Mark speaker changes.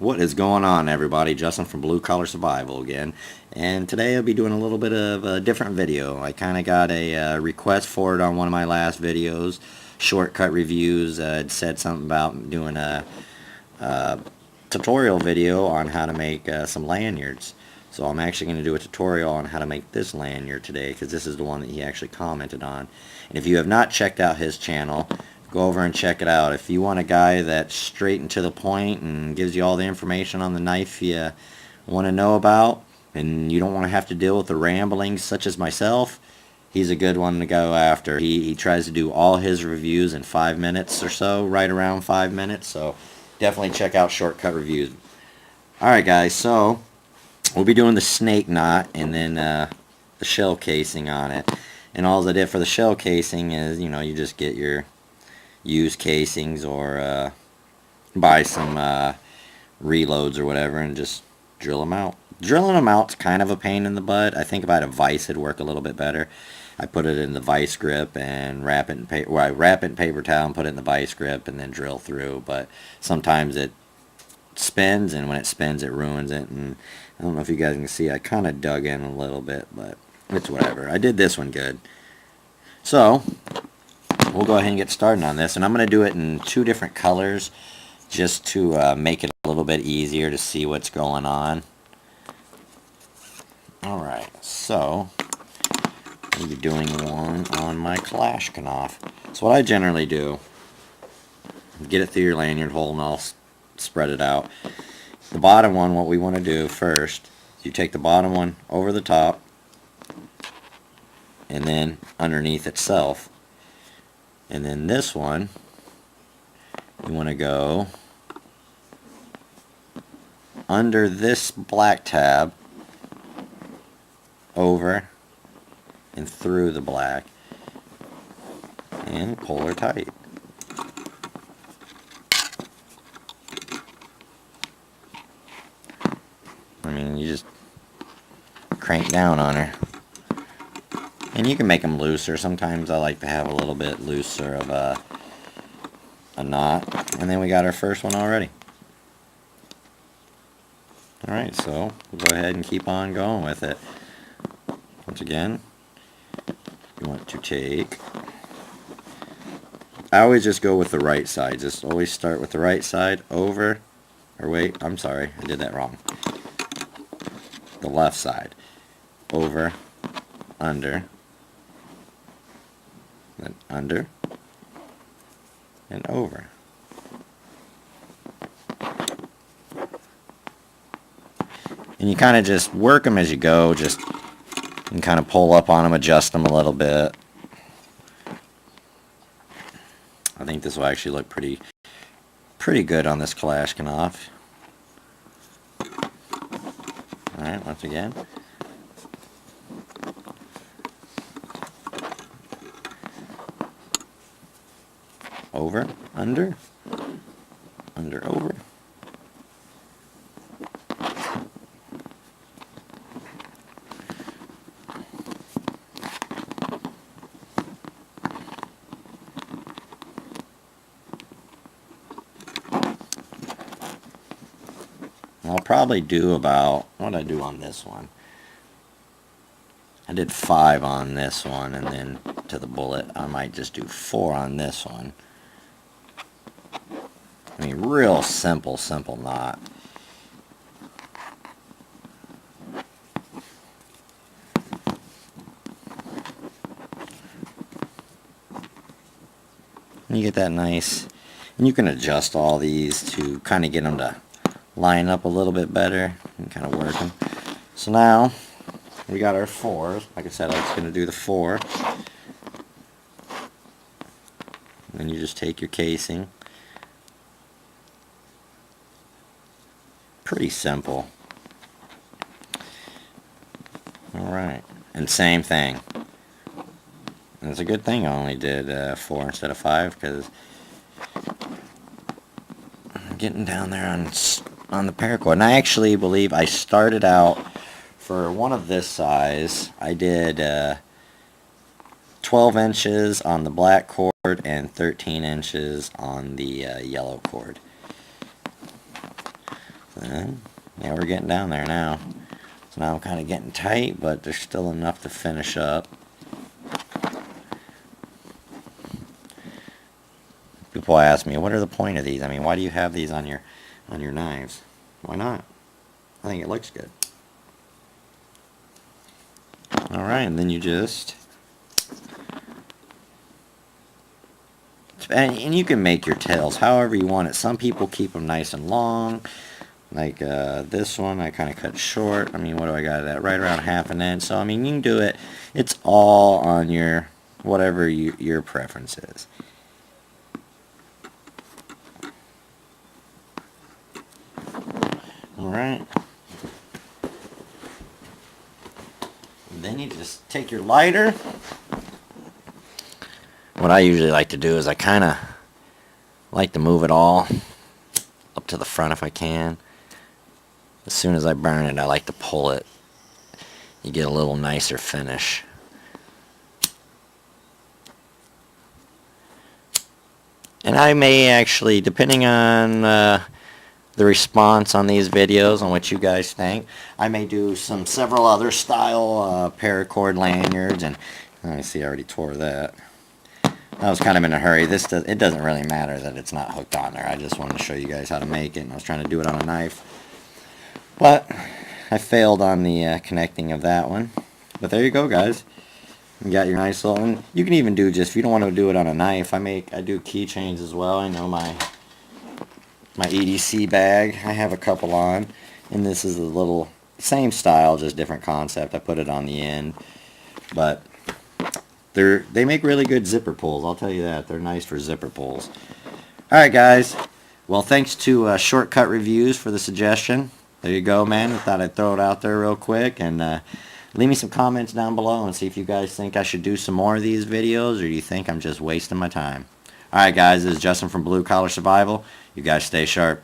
Speaker 1: What is going on, everybody? Justin from Blue Collar Survival again, and today I'll be doing a little bit of a different video. I kind of got a request for it on one of my last videos, shortcut reviews. It said something about doing a tutorial video on how to make some lanyards. So I'm actually going to do a tutorial on how to make this lanyard today, because this is the one that he actually commented on. And if you have not checked out his channel, go over and check it out. If you want a guy that's straight and to the point and gives you all the information on the knife you want to know about, and you don't want to have to deal with the ramblings such as myself, he's a good one to go after. He tries to do all his reviews in 5 minutes or so, right around 5 minutes, so definitely check out Shortcut Reviews. Alright guys, so we'll be doing the snake knot and then the shell casing on it. And all I did for the shell casing is, you just get your used casings or buy some reloads or whatever and just drill them out. Drilling them out's kind of a pain in the butt. I think if I had a vise it'd work a little bit better. I put it in the vise grip and wrap it in paper towel and put it in the vise grip and then drill through, but sometimes it spins, and when it spins it ruins it. And I don't know if you guys can see, I kind of dug in a little bit, but it's whatever. I did this one good. So we'll go ahead and get started on this, and I'm going to do it in 2 different colors just to make it a little bit easier to see what's going on. Alright, so I'll be doing one on my Kalashnikov. So what I generally do, get it through your lanyard hole and I'll spread it out. The bottom one, what we want to do first, you take the bottom one over the top and then underneath itself. And then this one, you want to go under this black tab, over and through the black, and pull her tight. I mean, you just crank down on her. And you can make them looser. Sometimes I like to have a little bit looser of a knot. And then we got our first one already. Alright, so we'll go ahead and keep on going with it. Once again, you want to take... I always just go with the right side. Just always start with the right side, over, or wait, I'm sorry, I did that wrong. The left side. Over, under, then under, and over. And you kind of just work them as you go, just and kind of pull up on them, adjust them a little bit. I think this will actually look pretty good on this Kalashnikov. Alright, once again. Over, under, over. I'll probably do about, what did I do on this one? I did 5 on this one, and then to the bullet I might just do 4 on this one. I mean, real simple knot. And you get that nice, and you can adjust all these to kind of get them to line up a little bit better and kind of work them. So now we got our 4s. Like I said, I was going to do the 4. And then you just take your casing. Pretty simple. Alright, and same thing. And it's a good thing I only did 4 instead of 5, because I'm getting down there on the paracord. And I actually believe I started out for one of this size. I did 12 inches on the black cord and 13 inches on the yellow cord. Yeah, we're getting down there now. So now I'm kind of getting tight, but there's still enough to finish up. People ask me, what are the point of these? I mean, why do you have these on your knives? Why not? I think it looks good. Alright, and then you just... And you can make your tails however you want it. Some people keep them nice and long. Like this one, I kind of cut short. I mean, what do I got? That right around 1/2 inch. So, I mean, you can do it. It's all on your, whatever your preference is. Alright. Then you just take your lighter. What I usually like to do is I kind of like to move it all up to the front if I can. As soon as I burn it, I like to pull it. You get a little nicer finish. And I may actually, depending on the response on these videos, on what you guys think, I may do several other style paracord lanyards. And let me see, I already tore that. I was kind of in a hurry. It doesn't really matter that it's not hooked on there. I just wanted to show you guys how to make it, and I was trying to do it on a knife. But I failed on the connecting of that one. But there you go, guys. You got your nice little, and you can even do just, if you don't want to do it on a knife, I do keychains as well. I know my EDC bag, I have a couple on, and this is a little, same style, just different concept. I put it on the end, but they make really good zipper pulls, I'll tell you that. They're nice for zipper pulls. Alright, guys. Well, thanks to Shortcut Reviews for the suggestion. There you go, man. I thought I'd throw it out there real quick. And leave me some comments down below and see if you guys think I should do some more of these videos, or do you think I'm just wasting my time. Alright, guys. This is Justin from Blue Collar Survival. You guys stay sharp.